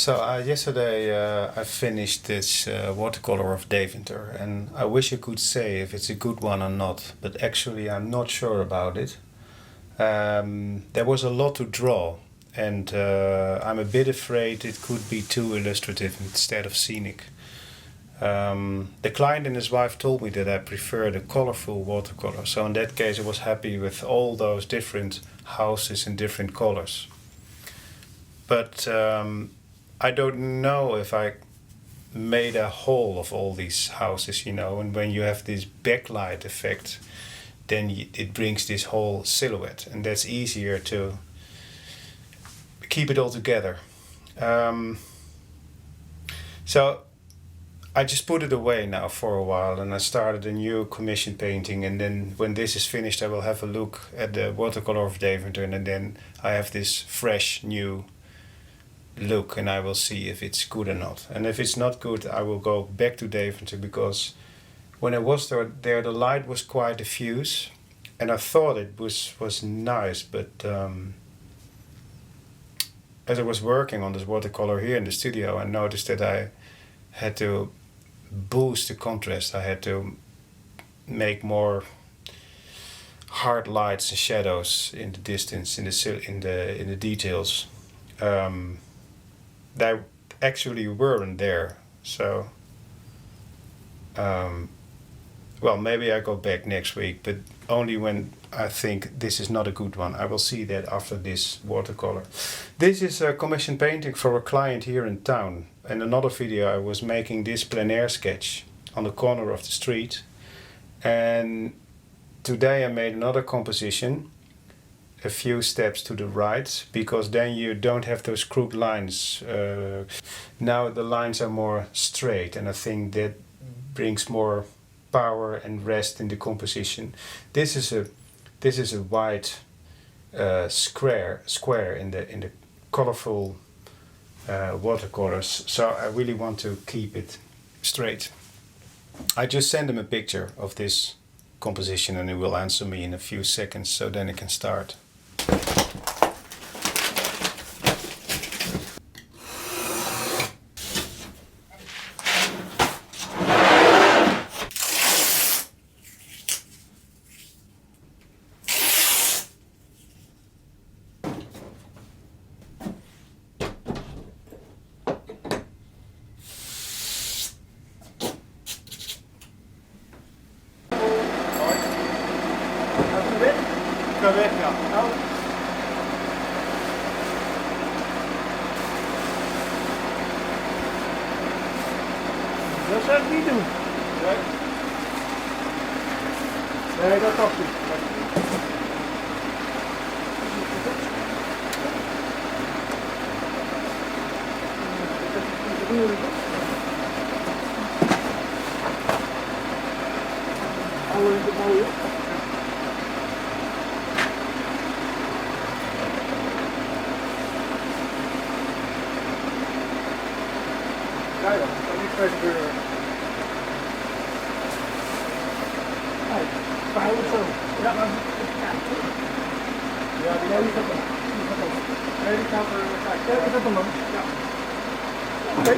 Yesterday I finished this watercolor of Deventer, and I wish I could say if it's a good one or not, but actually I'm not sure about it. There was a lot to draw, and I'm a bit afraid it could be too illustrative instead of scenic. The client and his wife told me that I prefer the colorful watercolor, so in that case I was happy with all those different houses in different colors. But I don't know if I made a whole of all these houses, and when you have this backlight effect, then it brings this whole silhouette, and that's easier to keep it all together. So I just put it away now for a while, and I started a new commission painting, and then when this is finished I will have a look at the watercolor of Deventer, and then I have this fresh new look, and I will see if it's good or not. And if it's not good, I will go back to Deventer, because when I was there the light was quite diffuse, and I thought it was nice, but as I was working on this watercolor here in the studio, I noticed that I had to boost the contrast. I had to make more hard lights and shadows in the distance, in the details. They actually weren't there, so well, maybe I go back next week, but only when I think this is not a good one. I will see that after this watercolor. This is a commission painting for a client here in town. In another video I was making this plein air sketch on the corner of the street, and today I made another composition a few steps to the right, because then you don't have those crooked lines. Now the lines are more straight, and I think that brings more power and rest in the composition. This is a white square in the colorful watercolors, so I really want to keep it straight. I just sent him a picture of this composition, and he will answer me in a few seconds, so then it can start. Ga weg, ja. Nou. Dat zou ik niet doen. Nee. Nee, dat kan niet. Alleen de mooie. Ja, dat kan niet veel gebeuren. Nee, we houden het zo. Ja, maar... Ja, die gaat er. Nee, die gaat er. Kijk, die gaat er langs. Ja. Oké.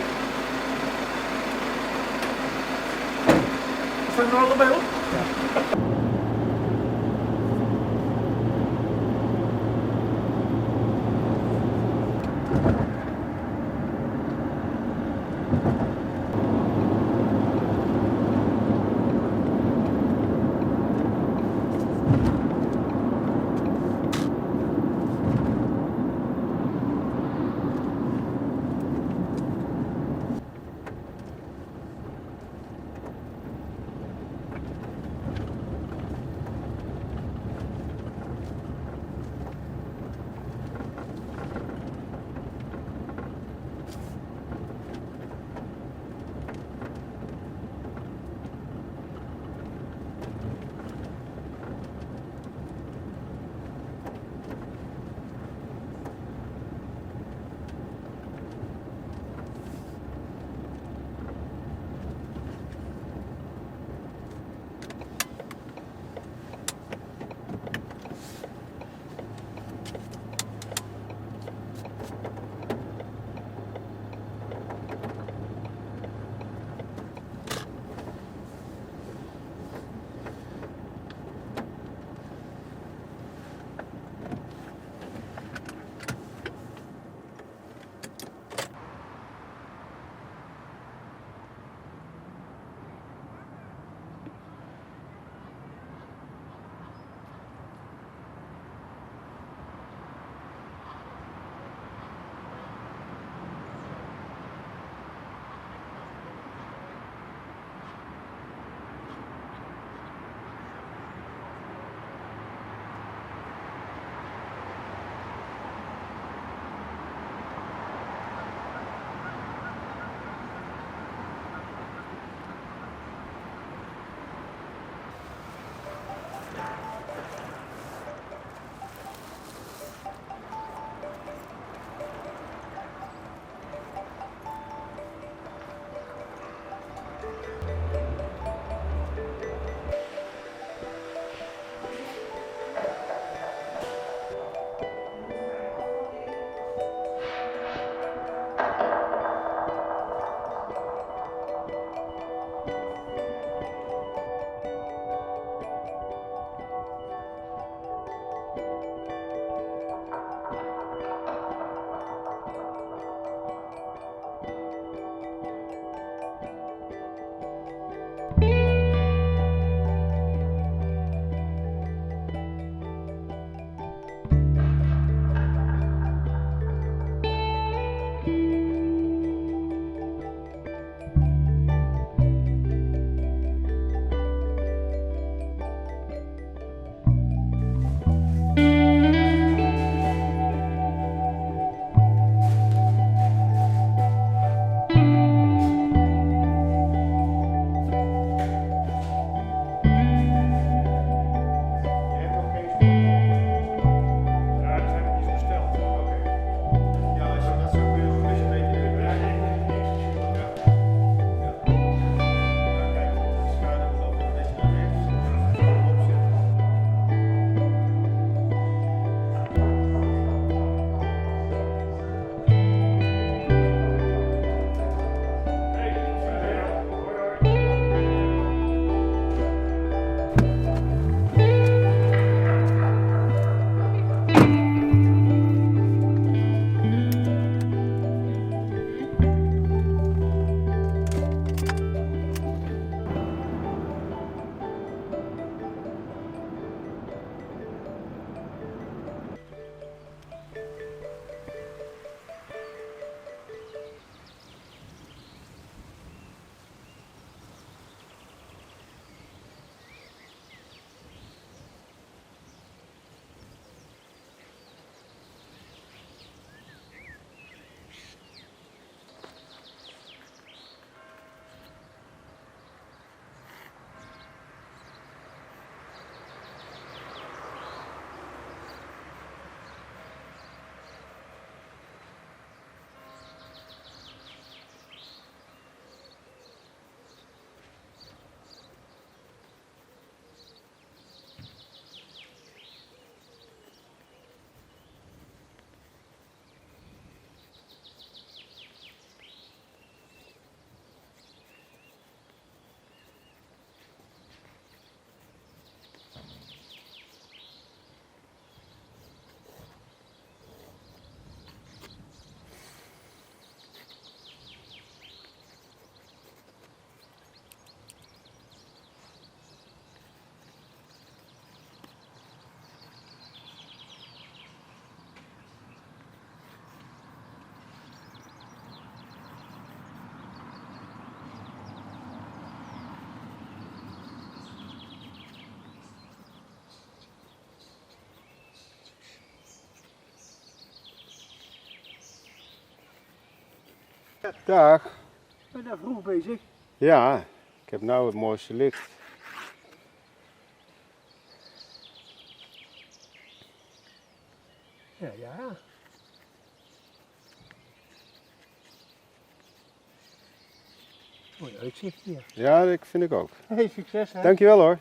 Zijn we er al bij op? Ja. Dag. Ben je daar vroeg bezig? Ja, ik heb nou het mooiste licht. Ja, ja. Mooi uitzicht hier. Ja, dat vind ik ook. Hey, succes hè. Dankjewel hoor.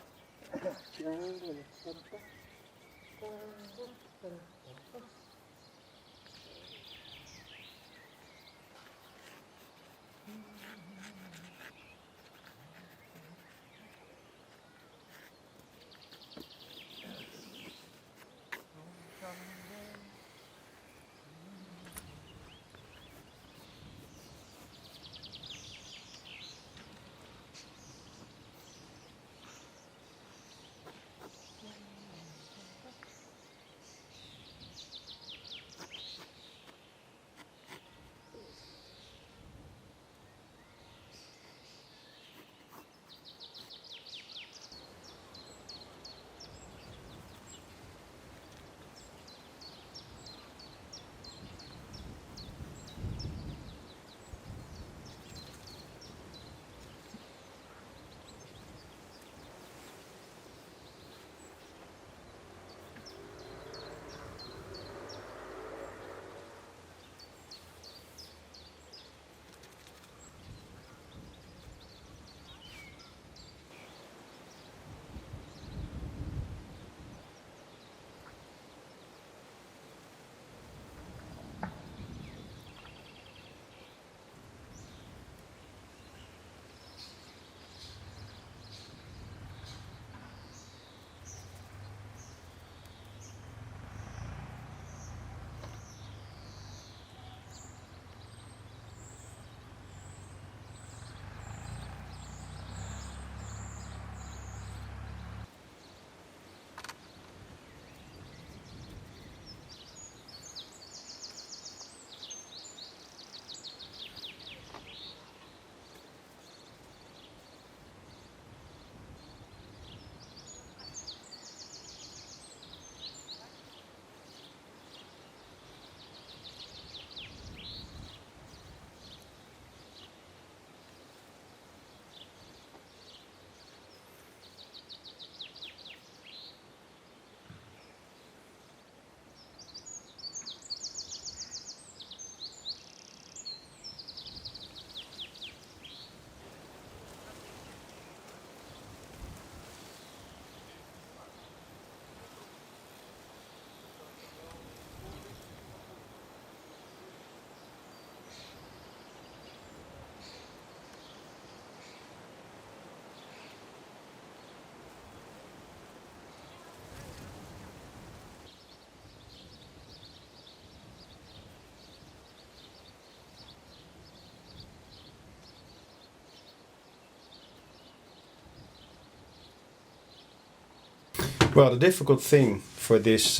Well, the difficult thing for this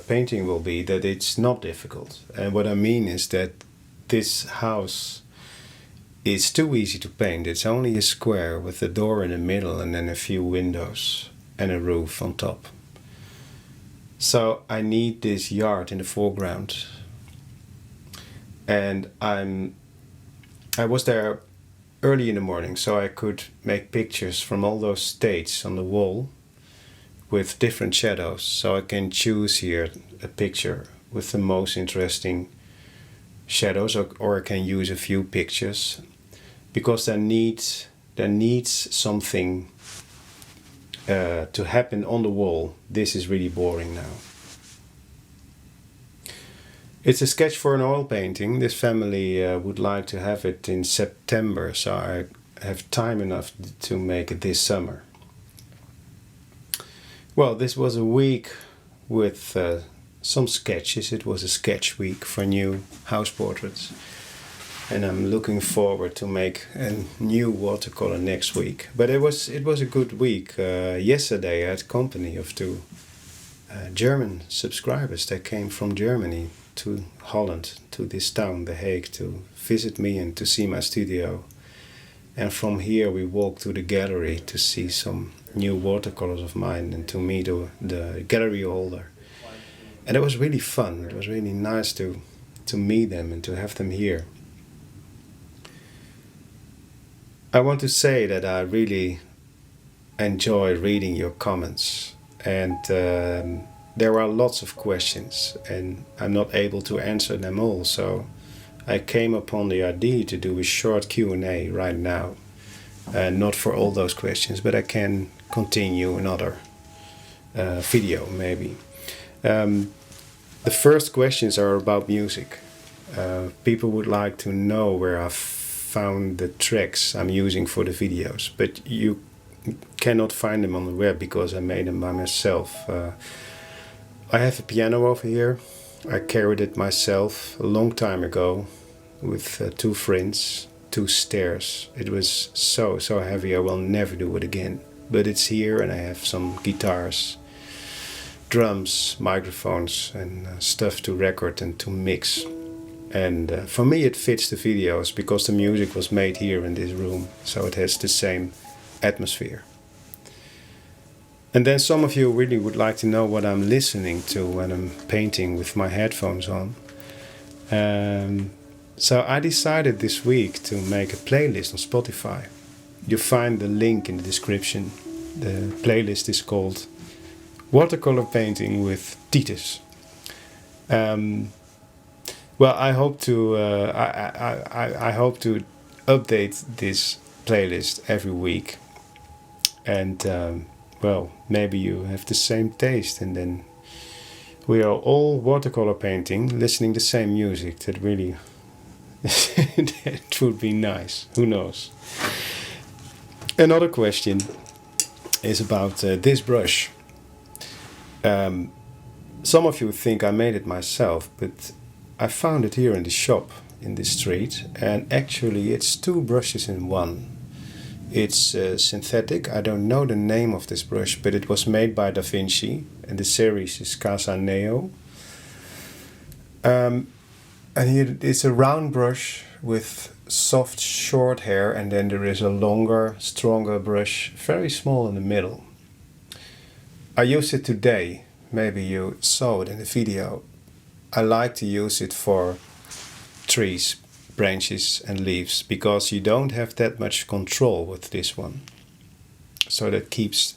painting will be that it's not difficult. And what I mean is that this house is too easy to paint. It's only a square with a door in the middle and then a few windows and a roof on top. So I need this yard in the foreground. And I was there early in the morning so I could make pictures from all those states on the wall with different shadows, so I can choose here a picture with the most interesting shadows, or I can use a few pictures, because there needs something to happen on the wall. This is really boring now. It's a sketch for an oil painting. This family would like to have it in September, so I have time enough to make it this summer. Well, this was a week with some sketches. It was a sketch week for new house portraits. And I'm looking forward to make a new watercolor next week. But it was a good week. Yesterday I had company of two German subscribers. They came from Germany to Holland, to this town, The Hague, to visit me and to see my studio. And from here we walked to the gallery to see some new watercolors of mine and to meet the gallery holder. And it was really fun. It was really nice to meet them and to have them here. I want to say that I really enjoy reading your comments, and there are lots of questions, and I'm not able to answer them all, so I came upon the idea to do a short Q&A right now. Not for all those questions, but I can continue another video maybe. The first questions are about music. People would like to know where I found the tracks I'm using for the videos, but you cannot find them on the web because I made them by myself. I have a piano over here. I carried it myself a long time ago with 2 friends, 2 stairs. It was so heavy I will never do it again. But it's here, and I have some guitars, drums, microphones, and stuff to record and to mix. And for me it fits the videos because the music was made here in this room, so it has the same atmosphere. And then some of you really would like to know what I'm listening to when I'm painting with my headphones on. So I decided this week to make a playlist on Spotify. You find the link in the description. The playlist is called Watercolor Painting with Titus. Well, I hope to I hope to update this playlist every week, and well, maybe you have the same taste, and then we are all watercolor painting, listening the same music. That really that would be nice. Who knows? Another question is about this brush. Some of you think I made it myself, but I found it here in the shop in this street, and actually it's 2 brushes in one. It's synthetic. I don't know the name of this brush, but it was made by Deventer, and the series is Casa Neo. And here it's a round brush with soft short hair, and then there is a longer, stronger brush, very small in the middle. I used it today. Maybe you saw it in the video. I like to use it for trees, branches and leaves, because you don't have that much control with this one. So that keeps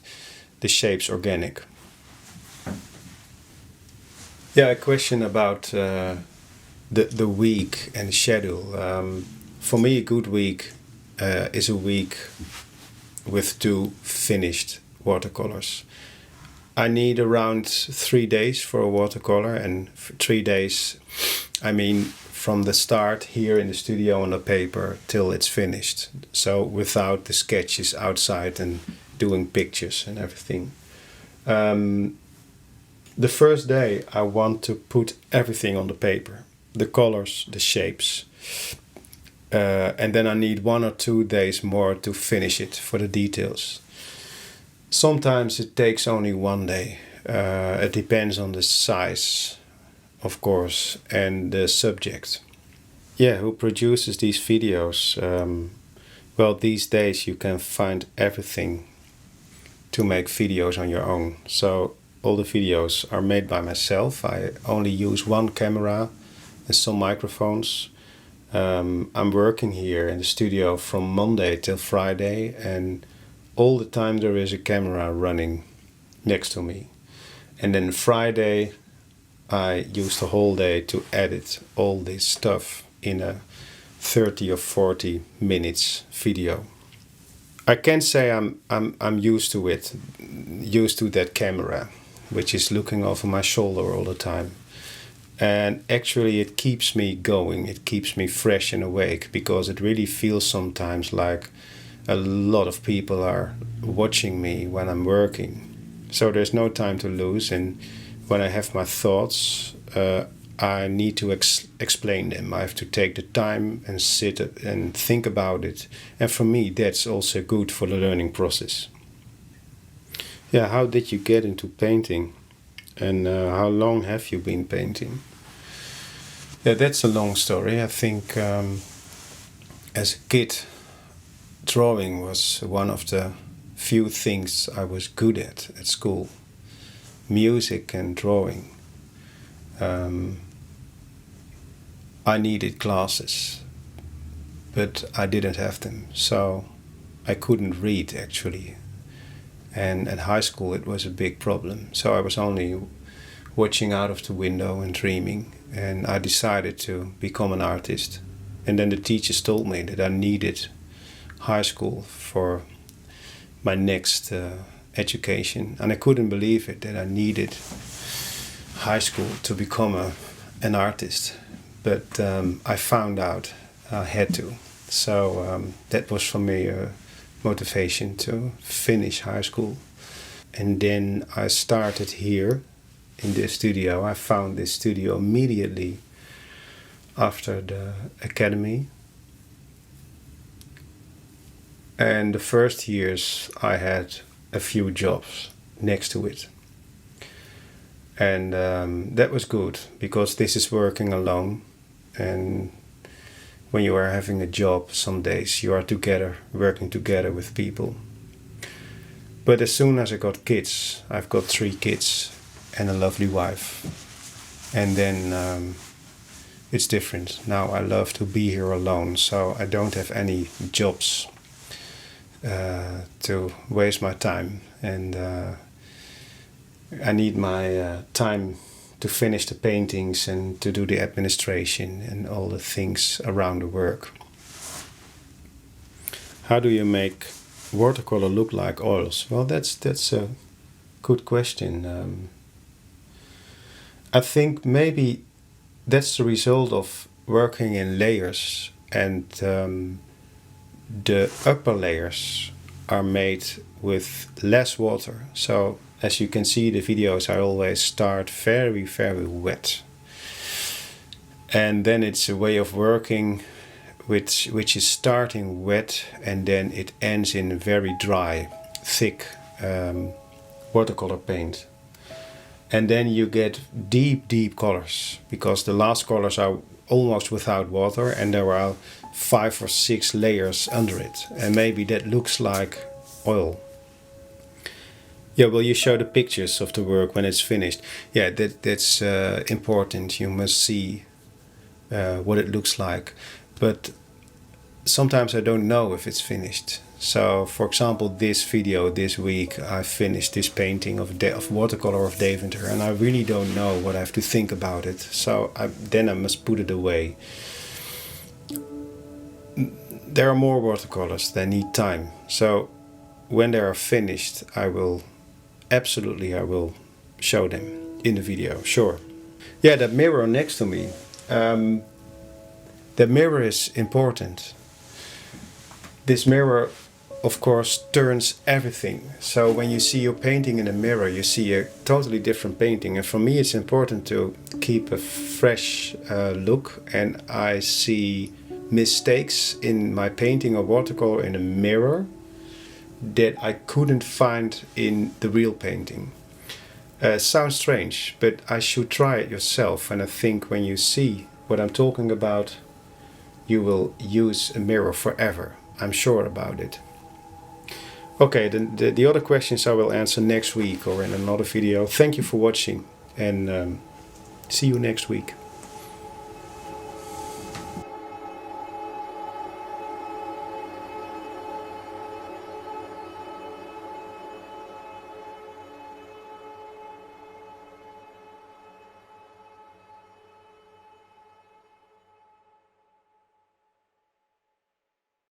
the shapes organic. Yeah, a question about the week and the schedule. For me, a good week is a week with 2 finished watercolors. I need around 3 days for a watercolor, and 3 days, I mean from the start here in the studio on the paper till it's finished. So without the sketches outside and doing pictures and everything. The first day I want to put everything on the paper. The colors, the shapes. And then I need 1 or 2 days more to finish it for the details. Sometimes it takes only 1 day. It depends on the size, of course, and the subject. Yeah, who produces these videos? Well, these days you can find everything to make videos on your own. So all the videos are made by myself. I only use 1 camera and some microphones. I'm working here in the studio from Monday till Friday, and all the time there is a camera running next to me. And then Friday I use the whole day to edit all this stuff in a 30 or 40 minutes video. I can say I'm used to it, used to that camera, which is looking over my shoulder all the time. And actually it keeps me going, it keeps me fresh and awake, because it really feels sometimes like a lot of people are watching me when I'm working. So there's no time to lose, and when I have my thoughts, I need to explain them. I have to take the time and sit and think about it. And for me, that's also good for the learning process. Yeah, how did you get into painting? And how long have you been painting? Yeah, that's a long story. I think as a kid, drawing was one of the few things I was good at school. Music and drawing. I needed classes, but I didn't have them. So I couldn't read actually. And at high school it was a big problem. So I was only watching out of the window and dreaming. And I decided to become an artist. And then the teachers told me that I needed high school for my next education. And I couldn't believe it, that I needed high school to become an artist. But I found out I had to. So that was for me a motivation to finish high school. And then I started here in this studio. I found this studio immediately after the academy. And the first years I had a few jobs next to it. And that was good, because this is working alone. And when you are having a job, some days you are together, working together with people. But as soon as I got kids, I've got 3 kids and a lovely wife. And then it's different. Now I love to be here alone, so I don't have any jobs to waste my time. And I need my time to finish the paintings and to do the administration and all the things around the work. How do you make watercolor look like oils? Well, that's a good question. I think maybe that's the result of working in layers, and the upper layers are made with less water. So as you can see, the videos I always start very, very wet. And then it's a way of working which is starting wet and then it ends in very dry, thick watercolor paint. And then you get deep, deep colors, because the last colors are almost without water and there are 5 or 6 layers under it. And maybe that looks like oil. Yeah, well, you show the pictures of the work when it's finished. Yeah, that's important. You must see what it looks like. But sometimes I don't know if it's finished. So, for example, this video this week, I finished this painting of watercolor of Deventer, and I really don't know what I have to think about it. So then I must put it away. There are more watercolors that need time. So when they are finished, I will show them in the video, sure. Yeah, that mirror next to me. The mirror is important. This mirror, of course, turns everything. So when you see your painting in a mirror, you see a totally different painting. And for me, it's important to keep a fresh look. And I see mistakes in my painting of watercolor in a mirror that I couldn't find in the real painting. Sounds strange, but I should try it yourself. And I think when you see what I'm talking about, you will use a mirror forever. I'm sure about it. Okay, the other questions I will answer next week or in another video. Thank you for watching, and see you next week.